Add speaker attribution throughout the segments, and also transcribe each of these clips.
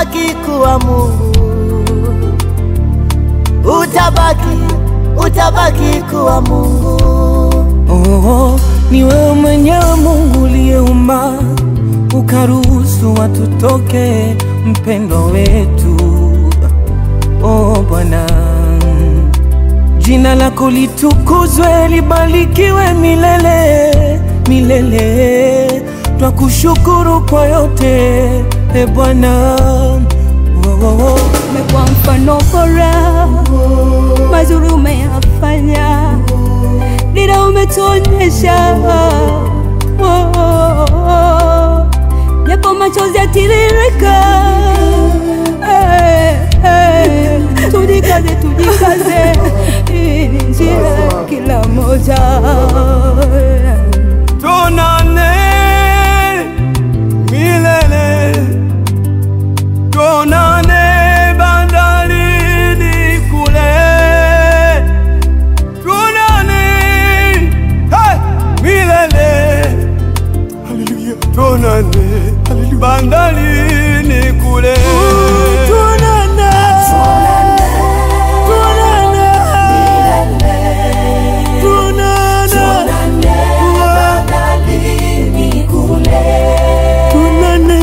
Speaker 1: utabaki kuwa Mungu, utabaki kuwa Mungu.
Speaker 2: Oh, ni wewe mwenyewe Mungu uliyeumba, ukaruhusu watu toke, mpendo wetu. Oh Bwana, jina lako litukuzwe, libarikiwe milele milele. Twakushukuru kwa yote, e Bwana.
Speaker 3: Umekuwa mfano bora, mazuri umeyafanya, dira umetuonyesha. Japo machozi yatiririka, tujikaze, tujikaze, hii ni njia kila moja.
Speaker 2: Tuonane milele, tuonane bandarini kule, tuonane milele, haleluya, tuonane bandarini kule, tuonane, tuonane milele, tuonane bandarini kule, tuonane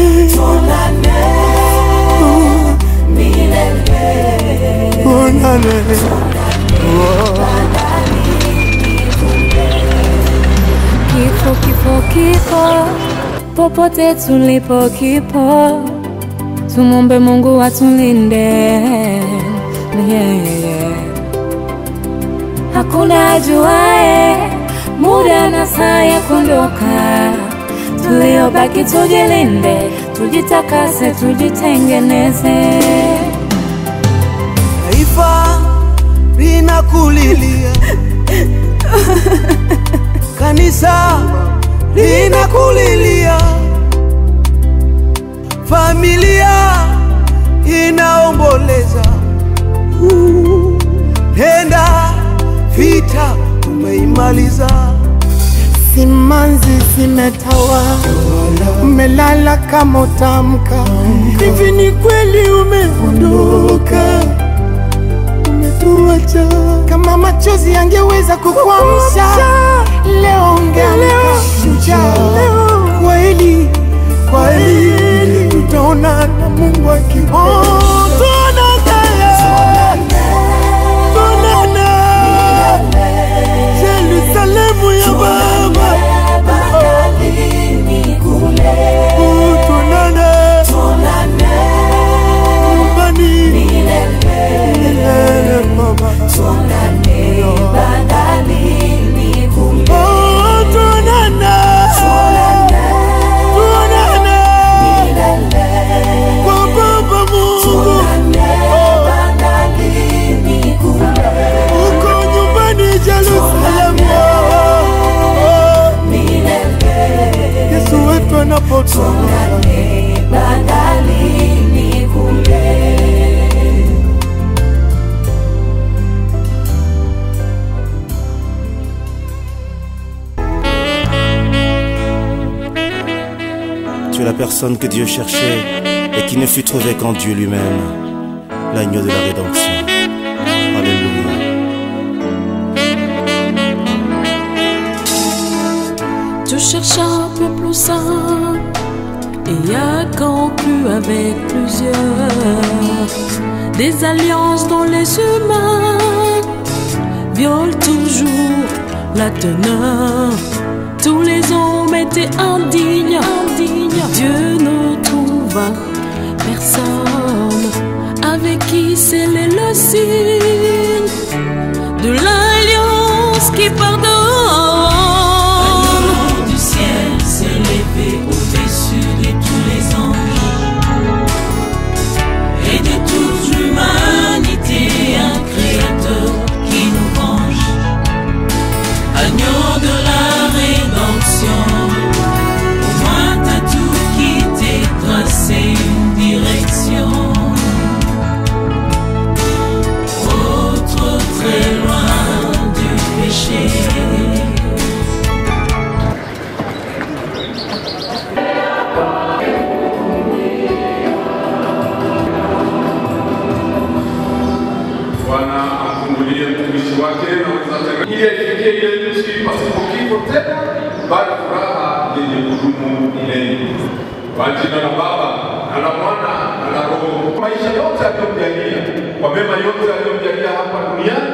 Speaker 2: milele, tuonane
Speaker 3: Kifo, kifo, kifo, popote tulipo kipo, tumombe Mungu atulinde. Hakuna ajuaye muda na saa ya kuondoka, tuliobaki tujilinde, tujitakase, tujitengeneze.
Speaker 1: Taifa linakulilia, kanisa linakulilia, familia inaomboleza. Nenda, vita umeimaliza.
Speaker 4: Simanzi zimetawa, umelala kama utamka. Hivi ni kweli umeondoka, umetuacha. Kama machozi yangeweza kukuamsha, leo ungeamka shujaa. Kweli, kweli, tutaona na Mungu akipenda. Yerusalemu ya Baba, tuonane nyumbani milele Baba, tuonane bandarini kule, tuonane milele kwa Baba Mungu, tuonane bandarini kule, uko nyumbani Yerusalemu Yesu wetu anapotoka bandarini kule.
Speaker 5: Tu es la personne que Dieu cherchait et qui ne fut trouvée qu'en Dieu lui-même, l'agneau de la rédemption. Alléluia.
Speaker 6: Tu cherches un peu plus simple et a conclu avec plusieurs. Des alliances dont les humains violent toujours la teneur. Tous les hommes étaient indignes. Dieu ne trouva personne avec qui sceller le signe de l'alliance qui pardonne.
Speaker 7: Au-dessus de tous les anges et de toute l'humanité, un créateur qui nous venge, agneau de la rédemption. Au moins t'as tout quitté, tracé une direction, trop très loin du péché.
Speaker 8: tufikie ile nchi pasipo kifo tena, bali furaha yenye kudumu milele. Kwa jina la Baba na la Mwana na la Roho, maisha yote aliyomjalia, kwa mema yote aliyomjalia hapa duniani,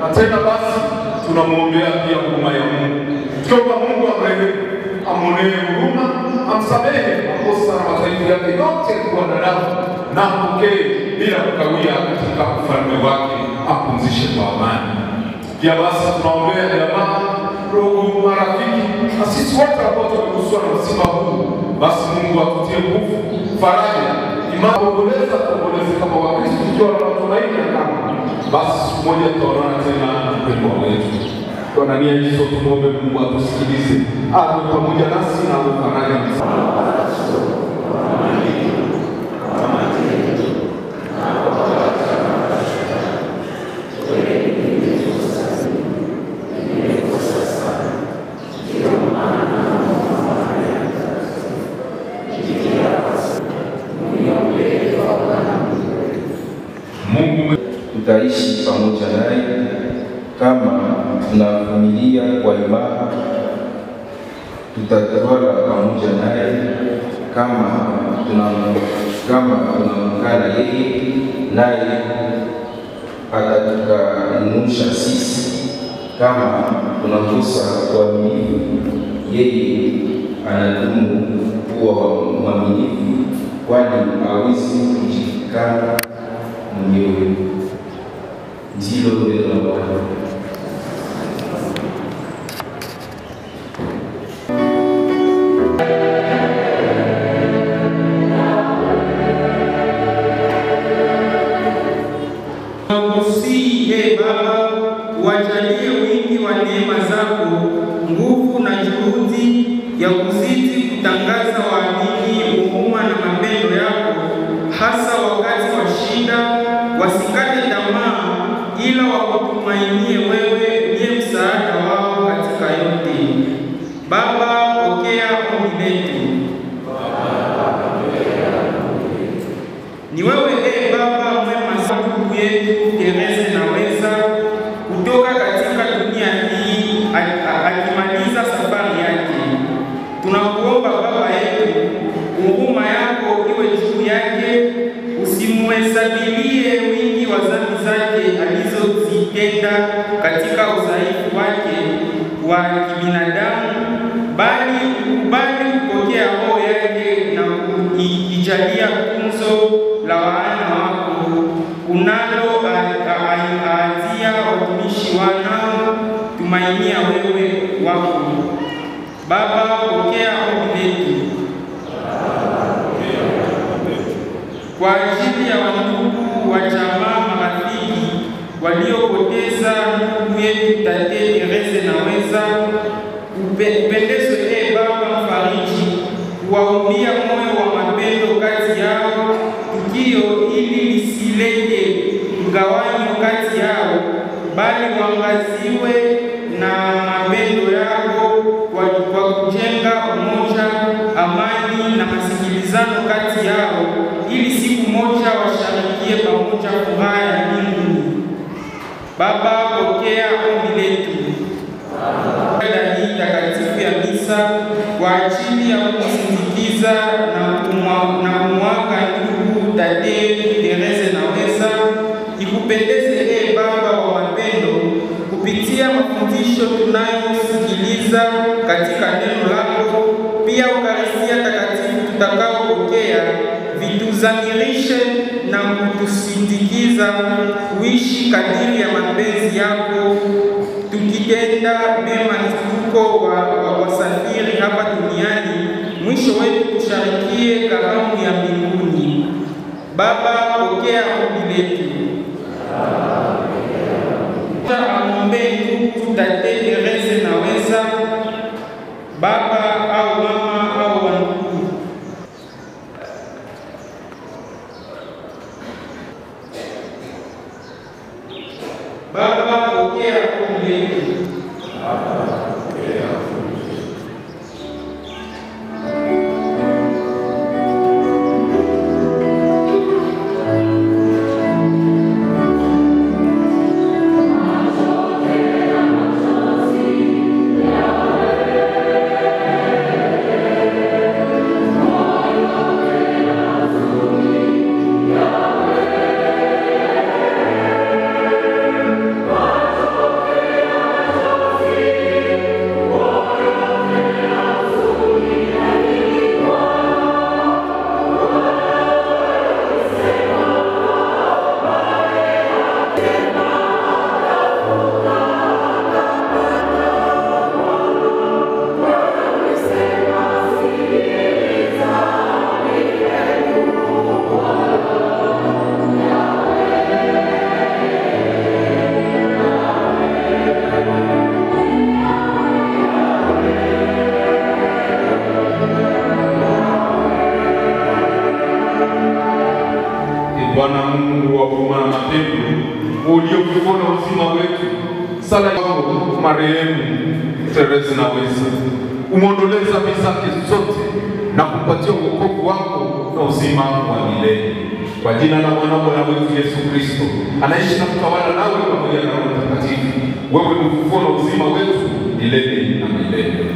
Speaker 8: na tena basi tunamwombea pia huruma ya Mungu. Tuomba Mungu amrehemu, amwonee huruma, amsamehe makosa na madhaifu yake yote kwa wanadamu, na ampokee bila kukawia katika ufalme wake, apumzishe kwa amani. Pia basi tunaombea jamaa, ndugu, marafiki na sisi wote ambao tumeguswa na msiba huu. Basi Mungu atutie nguvu, faraja, imani, kuomboleza kama Wakristo tukiwa na matumaini ya kama. Basi siku moja tutaonana tena mpendwa wetu. Kwa nia hizo tumuombe Mungu atusikilize, awe pamoja nasi na awe faraja
Speaker 9: tutaishi pamoja naye kama tuna familia kwa imani, tutatawala pamoja naye kama tunamkana yeye, naye atatukanusha sisi kama tunakosa uaminifu. Yeye anadumu kuwa mwaminifu, kwani hawezi kujikana mwenyewe. Ndilo neno la Bwana.
Speaker 10: Nakusihi Baba, wajalie wingi wa neema zako, nguvu na juhudi ya kuzidi kutangaza waamini huruma na mapendo yako, hasa wakati wa shida. Wasikate tamaa, ila wakutumainie wewe uliye msaada wao katika yote. Baba, pokea ombi letu. Ni wewe Baba mwema sana, ndugu yetu Therese Naweza kutoka katika dunia hii akimaliza safari yake. Tunakuomba Baba yetu, huruma yako iwe juu yake, usimuhesabilie wingi wa dhambi zake alizozitenda katika udhaifu wake wa kibinadamu, bali ukubali kupokea roho yake na kuijalia funzo la wana wako unalo aazia watumishi wanao tumainia wewe wako. Baba, pokea ombi letu. Kwa ajili ya wandugu wa jamaa, marafiki waliopoteza ndugu yetu Tate Therese Naweza, upendezwe Baba mfariji, kuwaambia moyo wa mapendo kati yao, tukio ili lisilete mgawanyo kati yao, bali waangaziwe na mapendo yako kwa kujenga umoja, amani na masikilizano kati yao, ili siku moja washarikie pamoja furaha ya mbinguni. Baba, pokea ombi letu. Ibada hii takatifu ya misa kwa ajili ya kusindikiza na kumwaga ndugu Tate Therese Naweza, ikupendeze Baba wa mapendo, kupitia mafundisho tunayosikiliza katika neno lako, pia Ukaristia takatifu tutakaopokea, vituzamirishe na kutusindikiza kuishi kadiri ya mapenzi yako, tukitenda mema mzunguko wa wasafiri hapa duniani, mwisho wetu tusharikie karamu ya mbinguni. Baba, pokea ombi letu. Amwombee ndugu Tate Therese Naweza, baba au mama au wandugu. Baba, pokea ombi letu.
Speaker 8: Bwana Mungu wa huruma na mapendo, uliokufuna uzima wetu, sala yako marehemu Teresa Naweza, umwondolee dhambi zake zote na kumpatia wokovu wako na uzima wa milele. Kwa jina la mwana wetu Yesu Kristo, anaishi na kutawala nawe pamoja na Roho Mtakatifu, wewe ni ufufuo na uzima wetu milele na milele.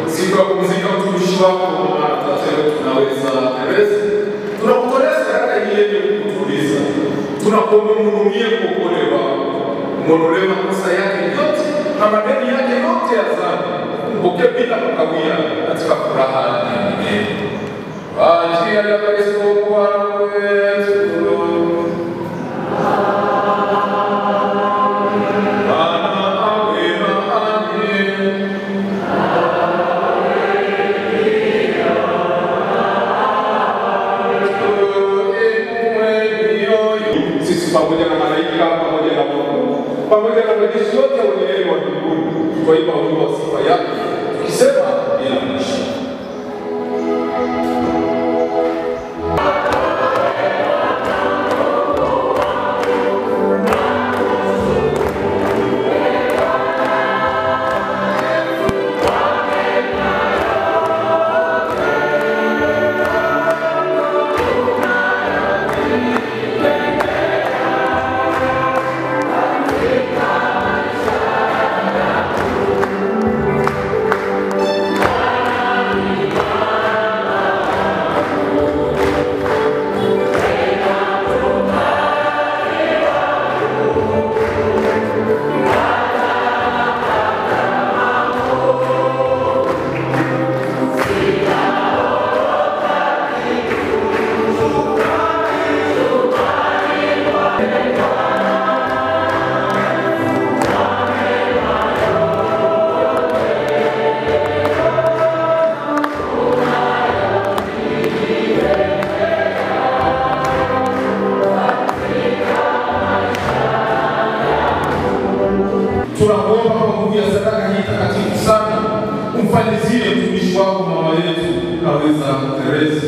Speaker 8: Siku ya kupumzika utumishi wako na Tunaweza Teresa, tunakutolea sadaka hii yenye kutuliza. Tunakuomba mhurumie kuokolewa, mwondolee makosa yake yote na madeni yake yote ya dhambi, mpokee bila kukawia katika furaha ya milele. Kwa njia ya Kristo Bwana wetu. Pamoja na malaika, pamoja na Mungu, pamoja na majeshi yote wenye heri wa mbinguni, tukaimba wimbo wa sifa yake tukisema bila mwisho. Tunakuomba kwa nguvu ya sadaka hii takatifu sana, umfanyizie mtumishi wako mama yetu Naweza Teresa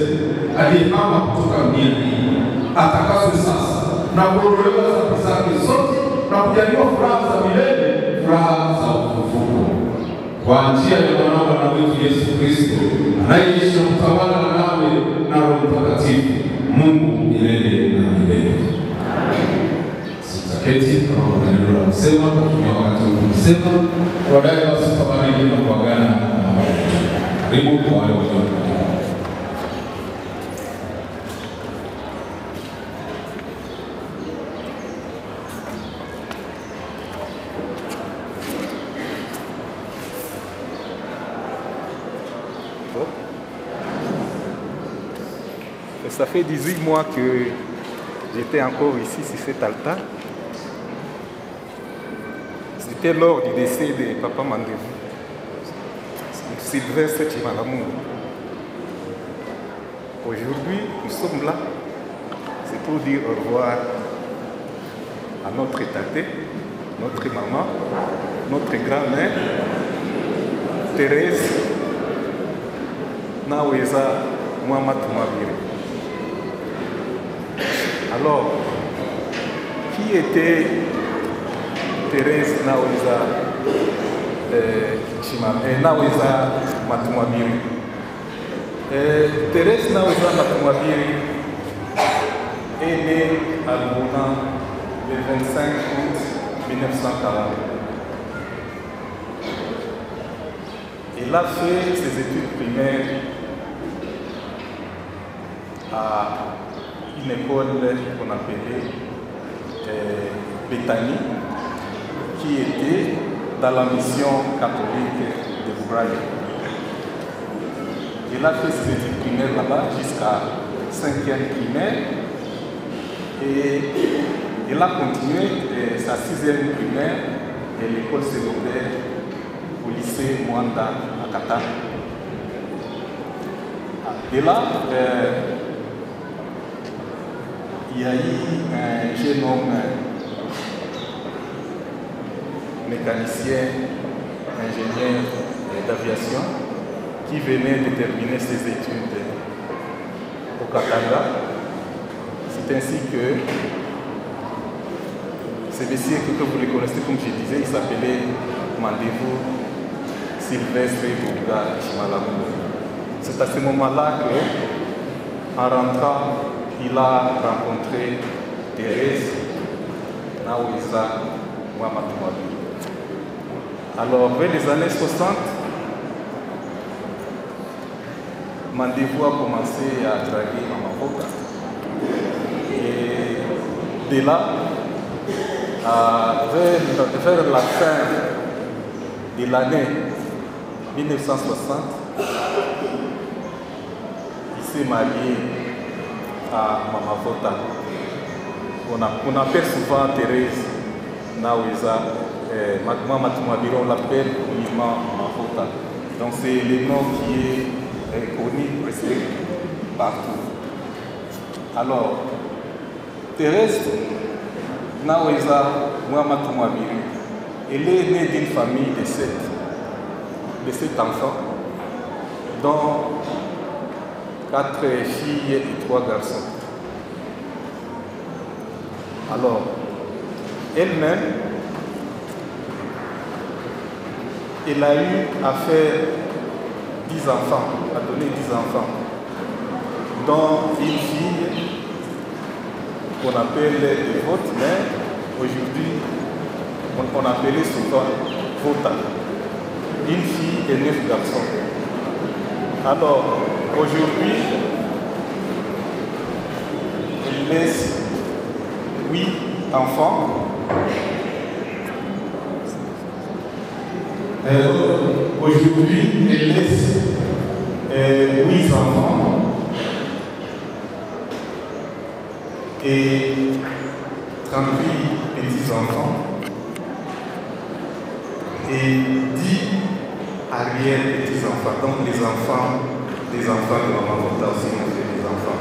Speaker 8: aliyehama kutoka dunia hii, atakaswe sasa na kuondolewa dhambi zake zote na kujaliwa furaha za milele, furaha za ufufuko. Kwa njia ya mwana wetu Yesu Kristo, anayeishi na kutawala nawe na Roho Mtakatifu, Mungu milele na milele. Keti kama maneno la kusema, tutumia wakati wa kusema, baadaye basi tutabariki na kuagana na watu. Karibu kwa wale walio.
Speaker 11: Ça fait 18 mois que j'étais encore ici sur cet altar. C'était lors du décès de Papa Mandevou, Sylvestre Chimalamungu. Aujourd'hui, nous sommes là, c'est pour dire au revoir à notre tate, notre maman, notre grand-mère, Thérèse Naweza Mohamed Mabiri. Alors, qui était Thérèse Naweza Naweza Matumabiri? Thérèse Naweza Matumabiri est née à Lubona le 25 août 1940. Elle a fait ses études primaires à une école qu'on appelait Bethany, qui était dans la mission catholique de Boubraille. Elle a fait ses études primaires là-bas jusqu'à 5e primaire et elle a continué sa 6e primaire et l'école secondaire au lycée Mwanda à Qatar. Et là, il y a eu un jeune homme mécanicien, ingénieur d'aviation qui venait de terminer ses études au Qatar. C'est ainsi que ce monsieur que vous le connaissez, comme je disais, il s'appelait Mandevou Sylvestre Bouga Chimalamu. C'est à ce moment-là que, en rentrant, il a rencontré Thérèse Naweza Mohamed. Alors, vers les années 60, Mandevou a commencé à draguer Mamavoka. Et de là, vers la fin de l'année 1960, il s'est marié à Mamavota. On appelle souvent Thérèse Naweza Matumabiri, on l'appelle uniquement Mamavota. Donc c'est le nom qui est connu presque partout. Alors, Thérèse Naweza Matumabiri, elle est née d'une famille de 7 enfants, dont 4 filles et 3 garçons. Alors, elle-même, elle a eu à faire 10 enfants, à donner 10 enfants, dont une fille qu'on appelle Devote, mais aujourd'hui, on appelait souvent Vota. Une fille et 9 garçons. Alors, aujourd'hui, elle laisse 8 enfants. Aujourd'hui, elle laisse 8 enfants et 38 petits-enfants et 10 arrière-petits-enfants. Donc les enfants des enfants de Mamavota aussi ont fait des enfants.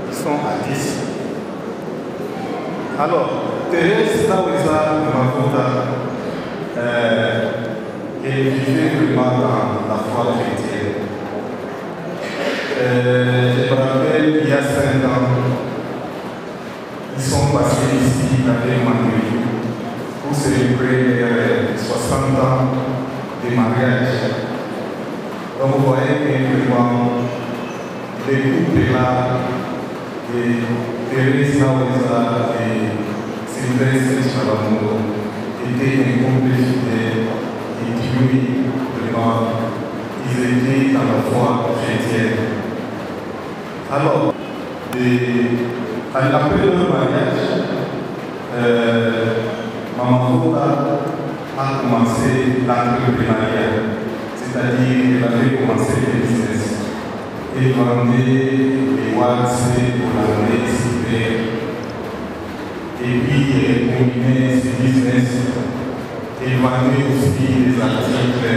Speaker 11: Ils sont à 10. Alors, Thérèse Naweza Mamavota, elle vivait vraiment dans la foi chrétienne. Je me rappelle, il y a 5 ans, ils sont passés ici avec Mandevou pour célébrer 60 ans de mariage. Donc vous voyez que vraiment les couples là, de Thérèse Naweza et Sylvestre Chimalamu étaient un couple fidèle et qui vraiment ils étaient dans la foi chrétienne. Alors, après leur mariage, Mamavota a commencé l'entrepreneuriat, c'est-à-dire qu'elle avait commencé le business. Elle vendait les wax pour l'année hiver. Et puis elle combinait ses business. Elle vendait aussi des articles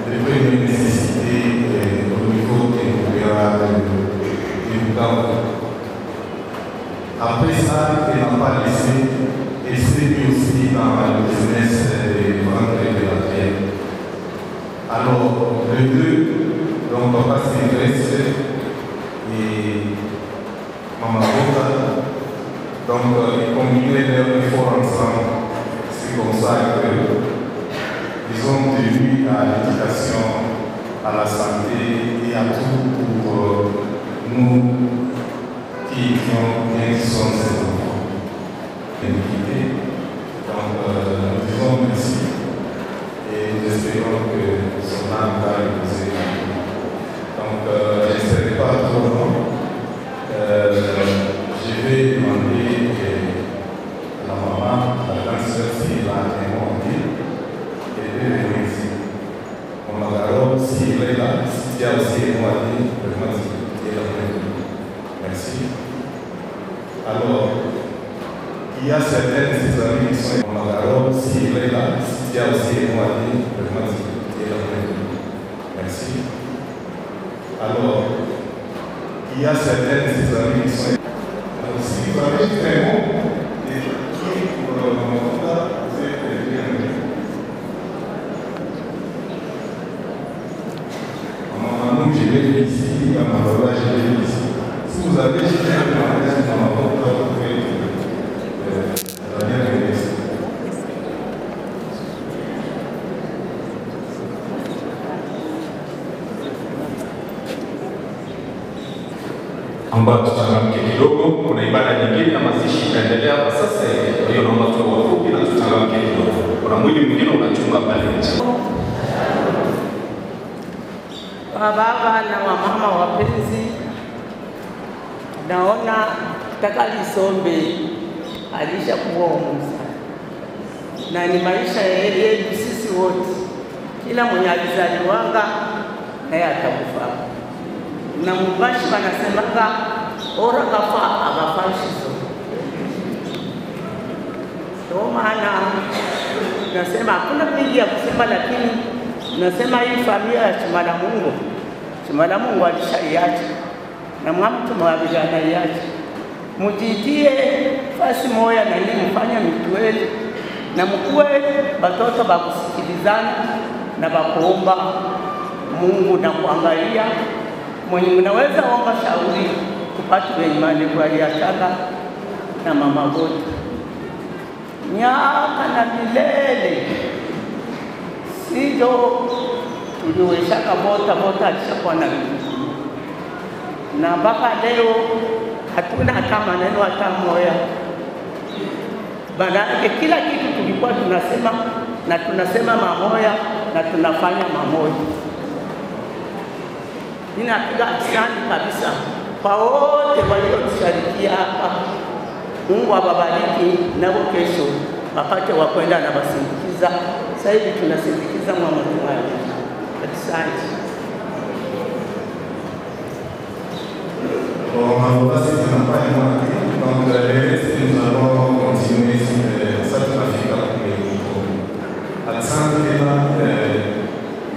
Speaker 11: de première nécessité au niveau des Après ça, elle n'a pas laissé. et s'est mis aussi dans le business de vendre de la terre. Alors, les deux, donc papa s'intéresse et maman Bota, donc ils combinaient leurs efforts ensemble. C'est comme ça qu'ils ont tenu à l'éducation, à la santé et à tout pour nous qui sont ces enfants. Donc, nous disons merci et nous espérons que son âme va reposer. Donc, je ne serai pas trop long. Je vais demander à la maman, à la grande sœur, si elle a un mot à dire, et de venir ici. On va alors, si elle est là, si tu as aussi un mot à dire, vraiment, elle est là. Merci. Alors, il y a certaines de ses amis qui sont en Magaro, si elle est là, si tu as aussi un mot à dire, vraiment, elle est là. Merci. Alors, il y a certaines de ses amis qui sont. Alors, si vous avez un mot, et qui pour le moment là, vous êtes bienvenus. Maintenant, je vais ici, à ma voix, je vais ici. Si vous avez jeté un langage dans ma voix, vous pouvez la bienvenue.
Speaker 8: Ambayo tutangamke kidogo, kuna ibada nyingine ya mazishi itaendelea kwa sasa. Kwa hiyo naomba tuwe wafupi na tutangamke kidogo. Kuna mwili mwingine unachunga pale nje.
Speaker 12: Baba na wamama wapenzi, naona Takalisombe alishakuwa umusa na ni maisha yetu sisi wote. Kila mwenye alizaliwanga naye atakufa. Na mubashi wanasemanga ora kafa abafashizo. Ndio maana nasema hakuna mengi ya kusema, lakini nasema hii familia ya Chimala Mungu alishaiacha na mtu mwabija anaiacha. Mujitie fasi moya na ili mfanya mitueli na mkuwe batoto bakusikilizana na bakuomba Mungu na kuangalia mwenye mnaweza omba shauri kupata imani kwa yataka na mama Bota. Miaka na milele sijo tuliweshaka Bota alishakuwa na vitu. Na mpaka leo hatuna hata maneno hata moya. Baada kila kitu tulikuwa tunasema na tunasema mamoya na tunafanya mamoja. Ninapiga asante kabisa kwa wote waliotushirikia hapa. Mungu awabariki nao kesho wapate wa kwenda na basindikiza. Sasa hivi tunasindikiza mama mmoja. Asante.
Speaker 11: Bon, maintenant, si tu n'as pas un mot à dire, donc nous allons continuer cette trafic avec les micros. Alexandre,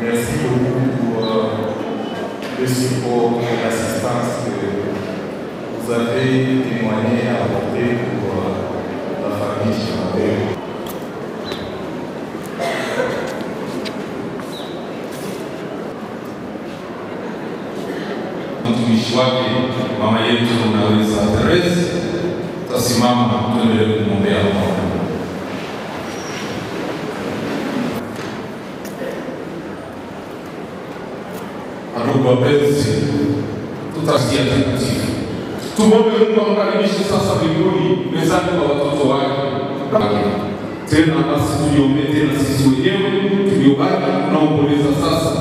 Speaker 11: merci beaucoup pour le support et l'assistance que vous avez témoigné et apporté pour la famille Chimabé.
Speaker 8: Mtumishi wake mama yetu unaweza Teresa, tasimama tuendelee kumwombea Mungu. Ndugu wapenzi, tutasikia takatifu. Tumwombe Mungu amkaribishe sasa mbinguni mezani kwa watoto wake. Tena basi tuliombee tena sisi wenyewe tuliobaki tunaomboleza sasa,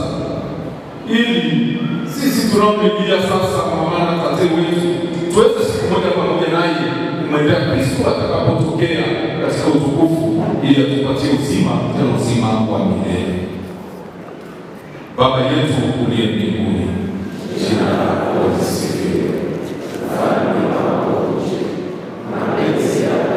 Speaker 8: ili sisi tunaomlilia sasa mama na tate wetu tuweze siku moja pamoja naye kumwendea Kristo atakapotokea katika utukufu, ili atupatie uzima, tena uzima wa milele. Baba yetu uliye mbinguni, jina lako lisifiwe, ufalme wako uje, mapenzi yako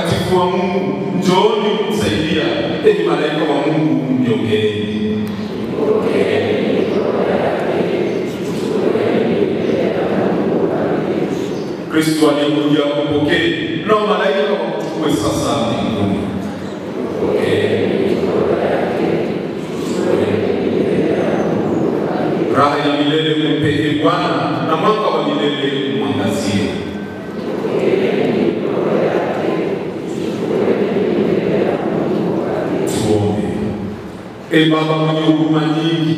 Speaker 8: watakatifu wa Mungu, njooni kumsaidia. Enyi malaika wa Mungu, mniogeeni. Kristo aliyekuja kupokea, na malaika wakuchukue sasa mbinguni. Raha ya milele umpe Bwana, na mwanga wa milele umwangazie. Tuombe. Ee Baba mwenye huruma nyingi,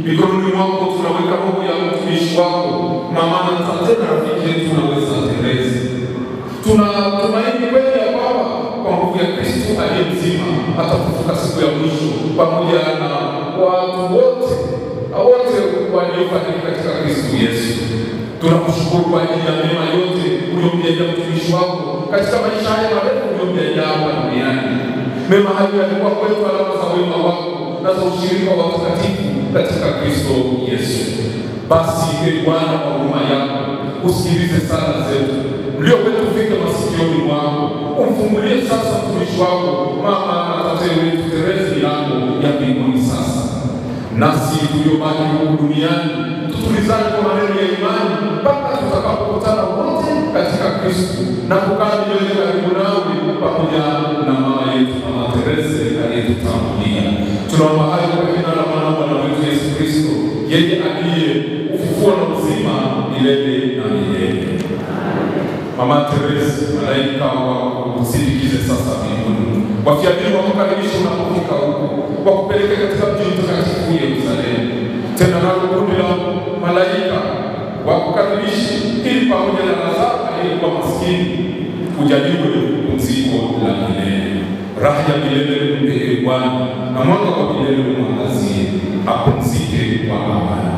Speaker 8: mikononi mwako tunaweka roho ya mtumishi wako mama na tena rafiki yetu naweza Teresa. Tunatumaini kweli ya kwamba kwa nguvu ya Kristo aliye mzima atafufuka siku ya mwisho pamoja na watu wote waliofariki katika Kristo Yesu. Tunakushukuru kwa ajili ya mema yote uliyomjalia mtumishi wako katika maisha haya marefu uliyomjalia hapa duniani. Mema hayo yalikuwa kwetu alama za wema wako na za ushirika wa watakatifu katika Kristo Yesu. Basi ee Bwana, kwa huruma yako usikilize sala zetu, mlio wetu ufike masikioni mwako. Umfungulie sasa mtumishi wako mama na tate wetu Teresa milango ya mbinguni sasa. Nasi tuliobaki huku duniani tutulizane kwa maneno ya imani mpaka tutakapokutana wote katika Kristo na kukaa milele karibu nawe pamoja na mama yetu mama Teresa aliyetutangulia. Tunaomba hayo kwa jina la Bwana wetu Yesu Kristo, yeye aliye ufufuo na uzima milele na milele. Mama Teresa, malaika wakusindikize sasa mbinguni, wakiamini wakukaribisha unapofika huko, wakupeleke katika mji mtakatifu Yerusalemu. Tena nalo kundi la malaika wakukaribishe ili pamoja na Lazaro aliyekuwa maskini ujaliwe pumziko la milele. Raha ya milele umpe Bwana, na mwanga wa milele umwangazie, apumzike kwa amani.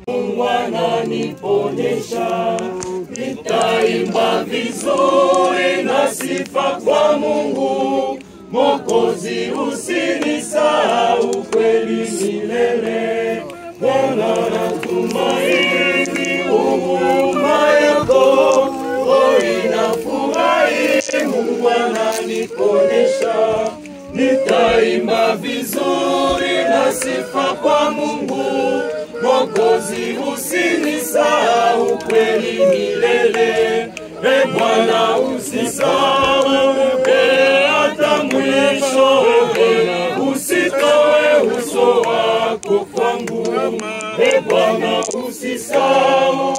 Speaker 2: Mungu ananiponyesha, nitaimba vizuri na sifa kwa Mungu Mwokozi, usinisahau kweli milele. Bwana natumaini huruma yako, inafurahi. Mungu ananiponyesha, nitaimba vizuri na sifa kwa Mungu Mwokozi, usinisahau kweli milele. Bwana usisahau hata mwisho, usitoe uso wako kwangu. Bwana usisahau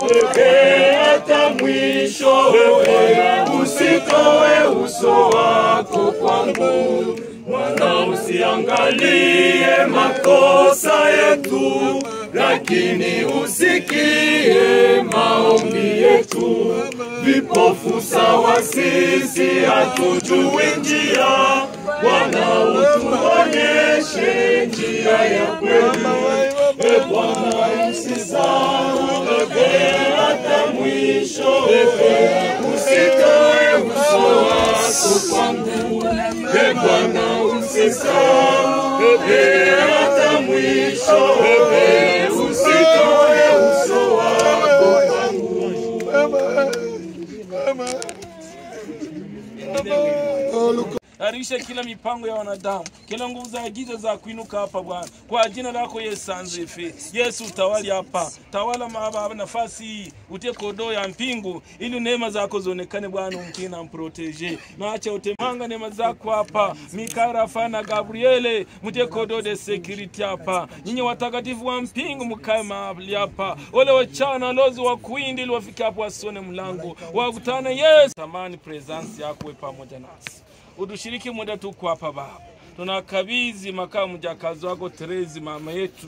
Speaker 2: hata mwisho, usitoe uso wako kwangu. Bwana usiangalie makosa yetu, lakini usikie maombi yetu. Vipofu sawa sisi hatujui njia, Bwana utuonyeshe njia ya kweli. Bwana usisahau hata mwisho, usitoe uso wako kwangu. Bwana usisahau hata mwisho, usitoe uso wako kwangu.
Speaker 13: Harisha kila mipango ya wanadamu, kila nguvu za giza za kuinuka hapa Bwana. Kwa jina lako Yesu anzefe. Yesu utawali hapa. Tawala mahaba nafasi hii. Utie kodo ya mpingu ili neema zako zionekane Bwana, umkina mprotege. Na acha utemanga neema zako hapa. Mikara fana Gabriele, mtie kodo de security hapa. Nyinyi watakatifu wa mpingu mkae mahali hapa. Wale wachana lozi wa kuindi ili wafike hapo wasone mlango. Wakutane Yesu. Tamani presence yako we pamoja nasi. Udushiriki muda tuko hapa Baba. Tunakabidhi makamu mjakazi wako Terezi mama yetu.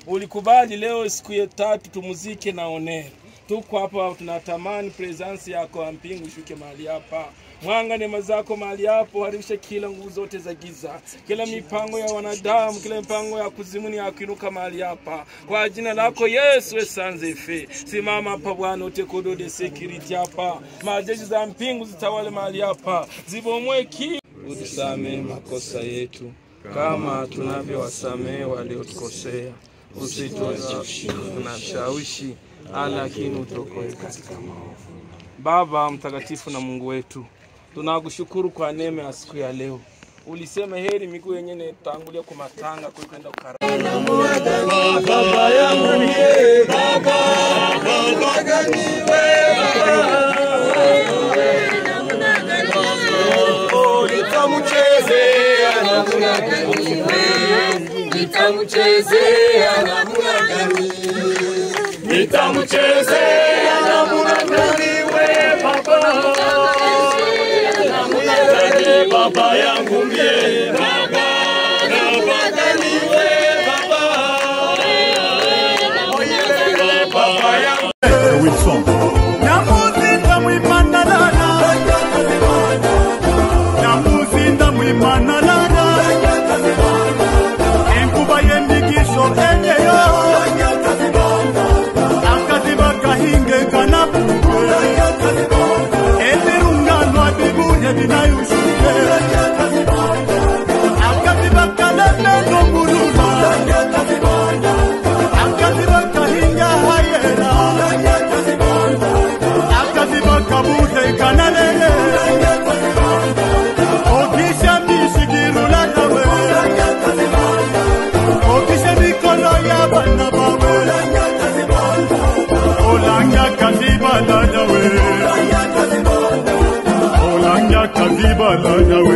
Speaker 13: Ulikubali leo siku ya 3 tumuzike na onera. Tuko hapa tunatamani presence yako ya mpingu shuke mahali hapa. Mwanga neema zako mahali hapo, harisha kila nguvu zote za giza. Kila mipango ya wanadamu, kila mipango ya kuzimuni ya kuinuka mahali hapa. Kwa jina lako Yesu esanzefe. Simama hapa Bwana, utekodo de security hapa. Majeshi za mpingu zitawale mahali hapa. Zibomwe ki utusame makosa yetu kama tunavyowasamehe waliotukosea. Usituache lakini utokoe katika maovu. Baba mtakatifu na Mungu wetu, tunakushukuru kwa neema ya siku ya leo. Ulisema heri miguu yenyewe tangulia kwa matanga kwenda ukarama.
Speaker 2: Baba yangu ye baba, baba gani wewe? Nitamuchezea namna gani wewe? Nitamuchezea namna gani? Nitamuchezea namna gani wewe baba? Baba yangu mie baba, baba gani wewe baba?
Speaker 14: bala nawe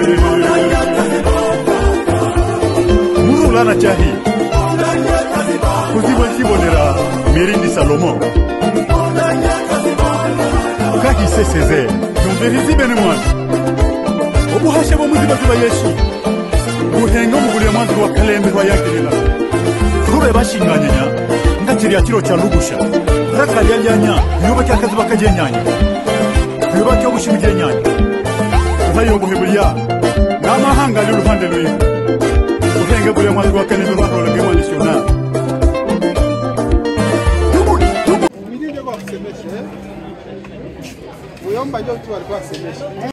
Speaker 14: Murulana chahi Kuzibo chibonera Mirindi Salomon Kaki se Césaire Yumverizi bene mwana Obuhashe bo muziba ziba Yesu Buhenga mugule mwanzi wa kalembe wa yakirila Rube bashinganyanya Ngakiri ya kiro cha lugusha Raka yalyanya Yoba kya kazi bakaje nyanya Yoba kya bushimije nyanya Uhayo buhebulia Namahanga y'uruhande rwiwe Buhenga bule mwanzi wa kalembe wa rola gema national
Speaker 15: Uyomba yote walikuwa semesha